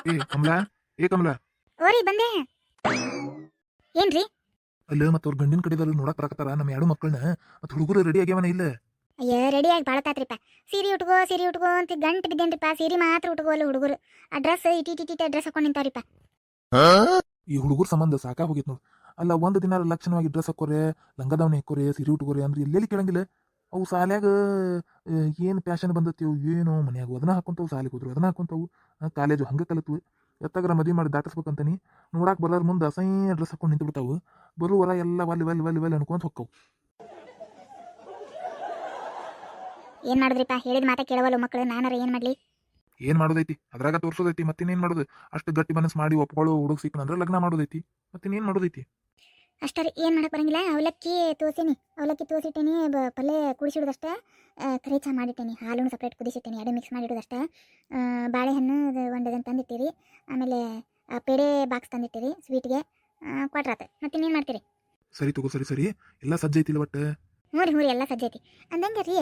ಏ ಕಮಲಾ, ಏ ಕಮಲಾ, ಓರಿ ಬಂದೆ. ಏನ್ರಿ? ಅಲ್ಲ ಮತ್ತ ಅವ್ರ ಗಂಡಿನ ಕಡೆದವ್ರು ನೋಡಕ್ ಬರಕತ್ತಾರ ನಮ್ಮ ಎರಡು ಮಕ್ಕಳನ್ನ. ಮತ್ತ ಹುಡುಗರು ರೆಡಿ ಆಗ್ಯಾವನ ಇಲ್ಲ? ಅಯ್ಯ ರೆಡಿಯಾಗಿ ಬಾಳತಾತ್ರಿಪ್ಪ. ಸೀರೆ ಉಟ್ಕೋ ಅಂತ ಗಂಟು ಬಿದ್ದೇನ್ರಿಪ್ಪ. ಸೀರೆ ಮಾತ್ರ ಉಟ್ಕೋಲ್ಲ ಹುಡುಗರು. ಆ ಡ್ರೆಸ್ ಇಟಿ ಡ್ರೆಸ್ ಹಾಕೊಂಡು ನಿಂತಾವ್ರಿಪ್ಪ. ಈ ಹುಡುಗರ ಸಂಬಂಧ ಸಾಕಾಗ ಹೋಗಿತ್ ನೋಡು. ಅಲ್ಲ ಒಂದ್ ದಿನ ಲಕ್ಷಣವಾಗಿ ಡ್ರೆಸ್ ಹಾಕೋರೆ, ಲಂಗದಾವಣಿ ಹಾಕೋರೆ, ಸೀರೆ ಉಟ್ಕೋರೆ ಅಂದ್ರೆ ಎಲ್ಲೆಲ್ಲಿ ಕೇಳಂಗಿಲ್ಲ. ಅವು ಸಾಲ್ಯಾಗ ಏನ್ ಫ್ಯಾಷನ್ ಬಂದತ್ತೀವು ಏನೋ, ಮನ್ಯಾಗ ಅದನ್ನ ಹಾಕೊಂತವು, ಸಾಲಿಗೆ ಹೋದ್ರು ಅದನ್ನ ಹಾಕೊಂತವು, ಕಾಲೇಜು ಹಂಗ ಕಲತ್ವು. ಎತ್ತಾಗ್ರ ಮದುವೆ ಮಾಡಿ ದಾಟಿಸ್ಬೇಕಂತಾನಿ, ನೋಡಾಕ್ ಬರೋರ್ ಮುಂದೆ ಅಸಹ್ಯ ಡ್ರೆಸ್ ಹಾಕೊಂಡು ನಿಂತು ಬಿಡ್ತಾವು. ಬರುವರ ಎಲ್ಲ ವಲ್ ಅನ್ಕೊಂತ ಹೊಕ್ಕವು. ಏನ್ ಮಾಡಿದ್ರಿಪ್ಪ? ಹೇಳಿದ ಮಾತಾ ಕೇಳವಲ್ಲ ಮಕ್ಕಳು. ನಾನಾರ ಏನ್ ಮಾಡ್ಲಿ? ಏನ್ ಮಾಡೋದೈತಿ, ಅದ್ರಾಗ ತೋರ್ಸೋದೈತಿ. ಮತ್ತಿನ್ನೇನ್ ಮಾಡೋದು? ಅಷ್ಟು ಗಟ್ಟಿ ಮನಸ್ಸು ಮಾಡಿ ಒಪ್ಕೊಳ್ಳೋ ಹುಡುಗ ಸಿಕ್ಕನಂದ್ರೆ ಲಗ್ನ ಮಾಡೋದೈತಿ. ಮತ್ತಿನ್ನೇನ್ ಮಾಡೋದೈತಿ? ಅಷ್ಟರಿ ಏನ್ ಮಾಡಕ್ ಬರಂಗಿಲ್ಲ. ಅವಲಕ್ಕಿ ತೋಸಿಟ್ಟೇನಿ. ಪಲ್ಯ ಕುಡಿಸಿಡೋದಷ್ಟೇ. ಕರಿ ಚಾ ಮಾಡಿಟ್ಟೇನಿ. ಹಾಲು ಸಪ್ರೇಟ್ ಕುದಿಸಿಟ್ಟೇನಿ. ಎರಡು ಮಿಕ್ಸ್ ಮಾಡಿಡೋದಷ್ಟೇ. ಬಾಳೆಹಣ್ಣು ಒಂದು ಡಜನ್ ತಂದಿಟ್ಟಿರಿ. ಆಮೇಲೆ ಪೇಡೆ ಬಾಕ್ಸ್ ತಂದಿಟ್ಟಿರಿ ಸ್ವೀಟ್ಗೆ. ಕೊಟ್ರಾತ. ಮತ್ತಿನ್ನೇನು ಮಾಡ್ತೀರಿ? ಸರಿ ತಗೋ, ಸರಿ ಎಲ್ಲ ಸಜ್ಜೈತಿಲ್ಲ ಒಟ್ಟ. ಹ್ಞೂ ಎಲ್ಲ ಸಜ್ಜೈತಿ. ಅಂದಂಗೆ ರೀ,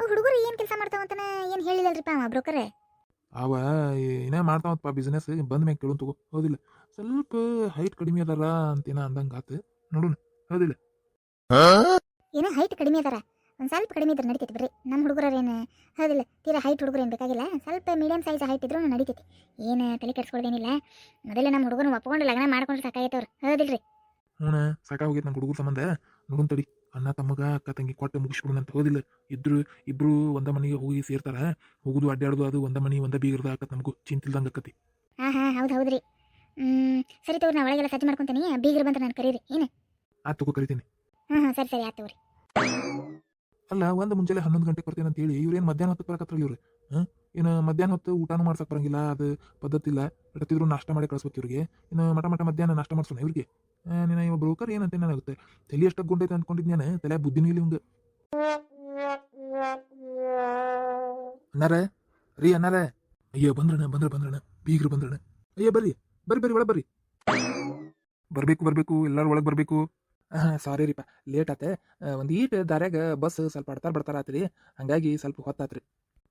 ಹುಡುಗರು ಏನು ಕೆಲಸ ಮಾಡ್ತಾವಂತಾನ ಏನು ಹೇಳಿಲ್ಲಲ್ರಿಪ್ಪ ಅವ ಬ್ರೋಕರ್? ಅವ ಏನೇ ಮಾಡ್ತಾವಪ್ಪ ಬಿಸ್ನೆಸ್, ಬಂದ ಮ್ಯಾಗ ಕೇಳು ತಗೋ. ಹೌದಿಲ್ಲ? ಸ್ವಲ್ಪ ಹೈಟ್ ಕಡಿಮೆ ಅದಾರ ಅಂತೇನ ಅಂದಂಗ ಆತು. ನೋಡುಣ, ಹೌದಿಲ್ಲ? ಏನೋ ಹೈಟ್ ಕಡಿಮೆ ಅದಾರ. ಒಂದು ಸ್ವಲ್ಪ ಕಡಿಮೆ ಇದ್ರೆ ನಡಿತೈತಿ ಬರ್ರಿ. ನಮ್ಮ ಹುಡುಗರೇನು ಹೌದಿಲ್ಲ, ತೀರಾ ಹೈಟ್ ಹುಡುಗರು ಏನು ಬೇಕಾಗಿಲ್ಲ. ಸ್ವಲ್ಪ ಮೀಡಿಯಂ ಸೈಜ್ ಹೈಟ್ ಇದ್ರೂ ನಡಿತೈತಿ. ಏನು ತಲೆ ಕೆಡ್ಸ್ಕೊಳ್ದೇನಿಲ್ಲ. ಮೊದಲೇ ನಮ್ಮ ಹುಡುಗರು ಒಪ್ಕೊಂಡು ಲಗ್ನ ಮಾಡ್ಕೊಂಡ್ರೆ ಸಾಕಾಗೈತವ್ರು. ಹೌದಿಲ್ರಿ? ಹ್ಞೂ, ಸಾಕಾಗೋಗೈತೆ ನಮ್ಮ ಹುಡುಗರ ಸಂಬಂಧ. ನೋಡುನ್ ತಡಿ, ಅಣ್ಣ ತಮ್ಮಗ ಅಕ್ಕ ತಂಗಿ ಕೊಟ್ಟು ಮುಗಿಸ್ಬಿಡುನಂತ. ಹೌದಿಲ್ಲ? ಇಬ್ರು ಒಂದ ಮನೆಗೆ ಹೋಗಿ ಸೇರ್ತಾರ. ಹೋಗುದು ಅಡ್ಡಾಡುದು ಅದು ಒಂದ ಮನಿ ಒಂದ ಬೀಗರದ ಆಕತ್. ನಮಗೂ ಚಿಂತಿಲ್ದಂಗೆ ಆಕತಿ. ಹಾಂ ಹೌದ್ರಿ. ಸರಿ ತಗೋರಿ, ನಾ ಒಳಗೆಲ್ಲ ಸಜ್ಜು ಮಾಡ್ಕೊತೀನಿ. ಬೀಗರು ಬಂದ್ರೆ ನಾನು ಕರೀರಿ ಏನು? ಆತ್ ತಗೋ, ಕರಿತೀನಿ. ಸರಿ ಆಯ್ತು ತಗೋರಿ. ಅಲ್ಲ, ಒಂದು ಮುಂಜಾನೆ 11 ಗಂಟೆಗೆ ಬರ್ತೀನಿ ಅಂತ ಹೇಳಿ ಇವ್ರೇನು ಮಧ್ಯಾಹ್ನ ಹೊತ್ತು ಬರಕತ್ರಲ್ಲ ಇವ್ರು? ಏನು ಮಧ್ಯಾಹ್ನ ಹೊತ್ತು ಊಟನೂ ಮಾಡ್ಸಕ್ ಬರಂಗಿಲ್ಲ, ಅದು ಪದ್ಧತಿ ಇಲ್ಲ. ಎಡತ್ತಿದ್ರು ನಾಷ್ಟ ಮಾಡಿ ಕಳಿಸ್ಬೇಕು ಇವ್ರಿಗೆ. ಇನ್ನು ಮಟ ಮಧ್ಯಾಹ್ನ ನಾಷ್ಟ ಮಾಡ್ಸೋಣ ಇವ್ರಿಗೆ. ನೀನು ಇವ ಬ್ರೋಕರ್ ಏನಂತ ನನಗುತ್ತೆ. ತಲೆ ಎಷ್ಟು ಗುಂಡೈತೆ ಅಂದ್ಕೊಂಡಿದ್ನೇನೆ, ತಲೆ ಬುದ್ಧಿನೂ ಇಲ್ಲಿ ಹಿಂಗೆ. ಅನ್ನಾರ ರೀ, ಅನ್ನಾರ. ಅಯ್ಯೋ ಬಂದ್ರಣ ಬೀಗ್ರು ಬಂದ್ರಣ. ಅಯ್ಯೋ ಬರ್ರಿ ಒಳಗೆ ಬರ್ರಿ. ಬರ್ಬೇಕು ಎಲ್ಲರೂ ಒಳಗೆ ಬರ್ಬೇಕು. ಸಾರಿ ರೀಪಾ, ಲೇಟ್ ಆತೆ. ಒಂದು ಈಟ್ ದಾರ್ಯಾಗ ಬಸ್ ಸ್ವಲ್ಪ ಬರ್ತಾರ ಆತ್ರಿ. ಹಂಗಾಗಿ ಸ್ವಲ್ಪ ಹೊತ್ತಾತ್ರಿ.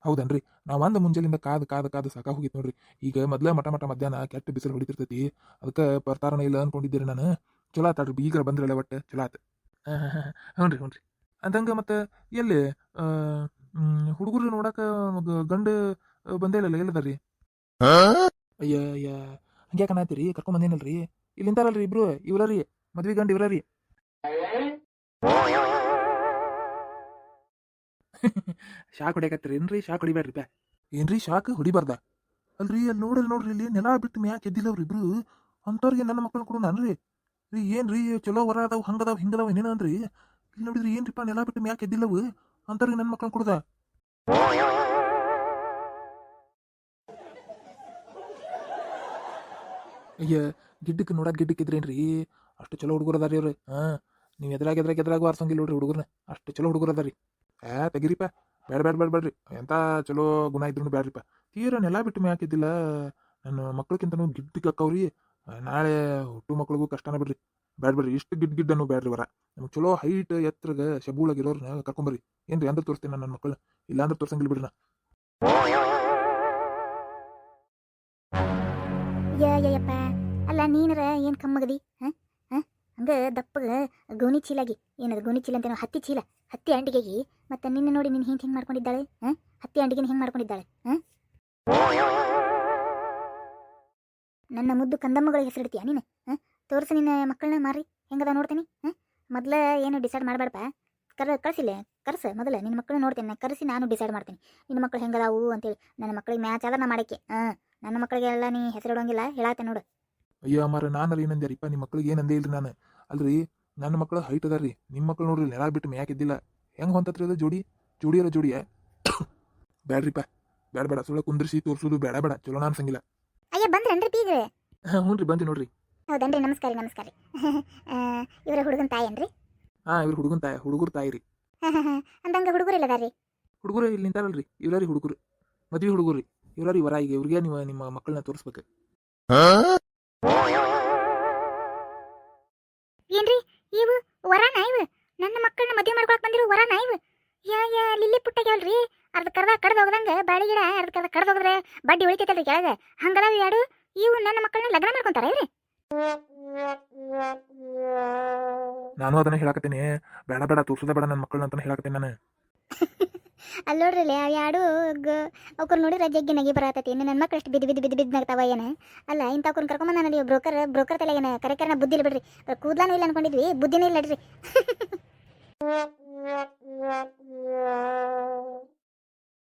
ಹೌದನ್ರಿ? ನಾವು ಒಂದು ಮುಂಜಾನಿಂದ ಕಾದು ಸಾಕ ಹೋಗಿತ್ತು ನೋಡ್ರಿ. ಈಗ ಮೊದ್ಲ ಮಟ ಮಧ್ಯಾಹ್ನ ಕೆಟ್ಟ ಬಿಸಿಲು ಹೊಡಿತಿರ್ತೈತಿ. ಅದಕ್ಕೆ ಬರ್ತಾರನ ಇಲ್ಲ ಅನ್ಕೊಂಡಿದ್ದೀರಿ ನಾನು. ಚಲೋ ಆತಾಡ್ರಿ, ಬೀಗರ ಬಂದ್ರಲ್ಲ ಒಟ್ಟು ಚಲೋ ಆತ. ಹ್ಞೂ ರೀ. ಅಂದಂಗ ಮತ್ತೆ ಎಲ್ಲಿ ಹುಡುಗರು ನೋಡಕ ಗಂಡು ಬಂದೇ ಇಲ್ಲ, ಎಲ್ಲದಾರ್ರಿ? ಅಯ್ಯ ಹಂಗ್ಯಾಕ ಅನ್ನತ್ತೀರಿ? ಕರ್ಕೊಂಡ್ ಬಂದೇನಲ್ರಿ. ಇಲ್ಲಿ ನಿಂತಾರಲ್ರಿ ಇಬ್ರು, ಇವ್ರರಿ ಮದ್ವಿ ಗಂಡು ಇವ್ರರಿ. ಶಾಕ್ ಹೊಡಿಯಕತ್ತೀರಿ ಏನ್ರಿ? ಶಾಕ್ ಹೊಡಿಬ್ಯಾಡ್ರಿ ಬ್ಯಾ. ಏನ್ರಿ ಶಾಕ್ ಹೊಡಿಬಾರ್ದ? ಅಲ್ರಿ ಅಲ್ಲಿ ನೋಡ್ರಿ ಇಲ್ಲಿ ನೆಲ ಬಿಟ್ಟು ಮ್ಯಾಕ್ ಎದ್ದಿಲ್ಲವ್ರಿ ಇಬ್ರು. ಅಂಥವ್ರಿಗೆ ನನ್ನ ಮಕ್ಕಳನ್ನ ಕೊಡು ನಾನ್ರಿ. ರೀ ಏನ್ರಿ ಚಲೋ ವರ ಅದಾವ ಹಂಗದಾವ ಹಿಂಗದಾವ ಏನೇನ ಅಂದ್ರಿ. ಇಲ್ಲಿ ನೋಡಿದ್ರಿ ಏನ್ರಿಪ್ಪ ನೆಲ ಬಿಟ್ಟು ಮ್ಯಾಕ್ ಎದ್ದಿಲ್ಲವು. ಅಂಥವ್ರಿಗೆ ನನ್ನ ಮಕ್ಕಳನ್ನ ಕೊಡುದ? ಅಯ್ಯ ಗಿಡ್ಡಕ್ಕೆ ನೋಡಕ್ ಗಿಡ್ಡಕ್ಕಿದ್ರೇನ್ರಿ? ಅಷ್ಟು ಚಲೋ ಹುಡುಗರು ಅದಾರಿ ಅವ್ರು. ನೀವು ಎದ್ರಾಗ ಆರ್ಸಂಗಿಲ್ಲ ನೋಡ್ರಿ ಹುಡುಗರ್ನ. ಅಷ್ಟು ಚಲೋ ಹುಡುಗರು ಅದಾರಿ. ತೆಗಿರಿಪ್ಪ, ಬೇಡ್ರಿ. ಎಂತ ಚಲೋ ಗುಣ ಇದ್ರು ಬ್ಯಾಡ್ರಿಪ್ಪ. ತೀರ ನೆಲ ಬಿಟ್ಟು ಮ್ಯಾಕಿದ್ದಿಲ್ಲ. ನನ್ನ ಮಕ್ಳಕ್ಕಿಂತನೂ ಗಿಡ್ಡಕ್ಕೆ ಅಕ್ಕವ್ರಿ. ನಾಳೆ ಹುಟ್ಟು ಮಕ್ಳಿಗೂ ಕಷ್ಟನ ಬಿಡ್ರಿ. ಬ್ಯಾಡ್ರಿ, ಇಷ್ಟು ಗಿಡ್ಡನ್ನು ಬ್ಯಾಡ್ರಿ ವರ. ನಮ್ಗೆ ಚಲೋ ಹೈಟ್ ಎತ್ತರಗ ಶಬೂಳಾಗಿರೋರ್ನ ಕರ್ಕೊಂಬರ್ರಿ. ಏನ್ರಿ ಅಂದ್ರೆ ತೋರಿಸ್ತೀನಿ ನಾನು ನನ್ನ ಮಕ್ಕಳು. ಇಲ್ಲ ಅಂದ್ರೆ ತೋರ್ಸಂಗಿಲ್ಲ ಬಿಡ್ರಿ ನಾ. ಯಪ್ಪ, ಅಲ್ಲ ನೀನರ ಏನು ಕಮ್ಮಗದಿ? ಹಂಗ ದಪ್ಪಗ ಗೋಣಿ ಚೀಲಾಗಿ, ಏನದು ಗೋಣಿ ಚೀಲ ಅಂತೇನೋ, ಹತ್ತಿ ಅಂಡಿಗೆಗಿ. ಮತ್ತೆ ನಿನ್ನ ನೋಡಿ ನಿನ್ನ ಹಿಂಗೆ ಮಾಡ್ಕೊಂಡಿದ್ದಾಳೆ. ಹತ್ತಿ ಅಂಡಿಗೆನ ಹೆಂಗೆ ಮಾಡ್ಕೊಂಡಿದ್ದಾಳೆ? ನನ್ನ ಮುದ್ದು ಕಂದಮ್ಮಗಳಿಗೆ ಹೆಸರಿಡ್ತೀಯ ನೀನು? ತೋರಿಸ ನಿನ್ನ ಮಕ್ಕಳನ್ನ ಮಾರಿ ಹೆಂಗದ ನೋಡ್ತೀನಿ. ಮೊದಲ ಏನು ಡಿಸೈಡ್ ಮಾಡಬೇಡಪ್ಪ. ಕಳಿಸಿಲ್ಲ, ಕರ್ಸ ಮೊದಲ ನಿನ್ನ ಮಕ್ಕಳು ನೋಡ್ತೀನಿ. ಕರೆಸಿ ನಾನು ಡಿಸೈಡ್ ಮಾಡ್ತೀನಿ ನಿನ್ನ ಮಕ್ಕಳು ಹೆಂಗದಾವು ಅಂತೇಳಿ. ನನ್ನ ಮಕ್ಕಳಿಗೆ ಮ್ಯಾಚ್ ಆದ ನಾ ಮಾಡಕ್ಕೆ. ನನ್ನ ಮಕ್ಕಳಿಗೆಲ್ಲ ನೀ ಹೆಸರಿಡೋಂಗಿಲ್ಲ, ಹೇಳಾತೆ ನೋಡು. ಅಯ್ಯೋ ಅಮ್ಮಾರ, ನಾನು ಏನಂದ್ಯಾರಿಪ್ಪ ನಿಮ್ಮ ಮಕ್ಳಿಗೆ? ಏನಂದೇ ಇಲ್ರಿ ನಾನು. ಅಲ್ರಿ ನನ್ನ ಮಕ್ಕಳು ಹೈಟ್ ಅದಾರ್ರಿ. ನಿಮ್ಮ ಮಕ್ಳು ನೋಡ್ರಿ ನೆಲ ಬಿಟ್ಟು ಮ್ಯಾಕಿದ್ದಿಲ್ಲ. ಹೆಂಗೆ ಹೊಂತತ್ರಿ ಅದು ಜೋಡಿಯ ಬ್ಯಾಡ್ರಿಪ್ಪ, ಬೇಡ ಸುಳ್ಳ ಕುಂದ್ರಿಸಿ ತೋರಿಸೋದು ಬೇಡ. ಚಲೋ ನಾನು ಸಂಗಿಲ್ಲ. ಅಯ್ಯ ಬಂದ್ರನ್ರಿ ಬೀಗ್ರೆ? ಹ್ಞೂ ರೀ, ಬಂದಿ ನೋಡ್ರಿ. ಹೌದನ್ರಿ, ನಮಸ್ಕಾರ ಇವರ ಹುಡುಗನ ತಾಯನ್ರಿ? ಇವ್ರ ಹುಡುಗನ ತಾಯಿ, ಹುಡುಗರು ತಾಯಿ ರೀ. ಅಂದಂಗ ಹುಡುಗರು ಇಲ್ಲದಾರ್ರಿ? ಹುಡುಗರು ಇಲ್ಲಿ ನಿಂತಾರಲ್ರಿ, ಇವ್ರಿ ಹುಡುಗರು, ಮದ್ವೆ ಹುಡುಗರು ರೀ. ಇವ್ರಿ ವರ. ಈಗ ಇವ್ರಿಗೆ ನೀವು ನಿಮ್ಮ ಮಕ್ಕಳನ್ನ ತೋರಿಸ್ಬೇಕು. ಏನ್ರಿ ಇವು ವರನಾ? ಇವು ನನ್ನ ಮಕ್ಕಳನ್ನ ಮದುವೆ ಮಾಡ್ಕೊಳಕ್ ಬಂದಿರೋ ವರನಾ ಇವು? ಲಿಲ್ಲಿ ಪುಟ್ಟಾಗ್ಯಾವಲ್ರಿ. ಅರ್ಧ ಕಡ್ದ ಹೋಗದಂಗ ಬಾಳಿ ಗಿಡ ಅರ್ಧ ಕಡ್ದ ಹೋಗದ್ರೆ ಬಡ್ಡಿ ಉಳಿತೈತಲ್ರಿ ಕೆಳಗ. ಹಂಗದಾವ ಎರಡು ಇವು ನನ್ನ ಮಕ್ಕಳನ್ನ ಲಗ್ನ ಮಾಡ್ಕೊಂತಾರ ಇವ್ರಿ ನಾನು ಅದನ್ನ ಹೇಳಕತ್ತೀನಿ. ಬೇಡ ಬೇಡ ತೋರ್ಸೋದೇ ಬೇಡ ನನ್ನ ಮಕ್ಕಳನ್ನ ಅಂತ ಹೇಳಕತ್ತೀನಿ ನಾನು. ಅಲ್ಲಿ ನೋಡ್ರಿ ಯಾಡು ಅವ್ರು ನೋಡಿದ್ರೆ ಜಗ್ಗಿ ನಗಿ ಬರತೈತಿ ಇನ್ನು ನನ್ನ ಮಕ್ಕಳು ಎಷ್ಟು ಬಿದ್ದು ಬಿದ್ದು ಬಿದ್ದು ಬಿದ್ದು ನಗ್ತಾವ ಏನು ಅಲ್ಲ ಇಂಥವ್ರನ್ನ ಕರ್ಕೊಂಬಂದ ನಾನು ಬ್ರೋಕರ್ ತಲೆ ಏನು ಕರೆಕರನ ಬುದ್ಧಿ ಇಲ್ಲ ಬಿಡ್ರಿ ಕೂದ್ಲಾನು ಇಲ್ಲ ಅನ್ಕೊಂಡಿದ್ವಿ ಬುದ್ಧಿನೇ ಇಲ್ಲ ನಡ್ರಿ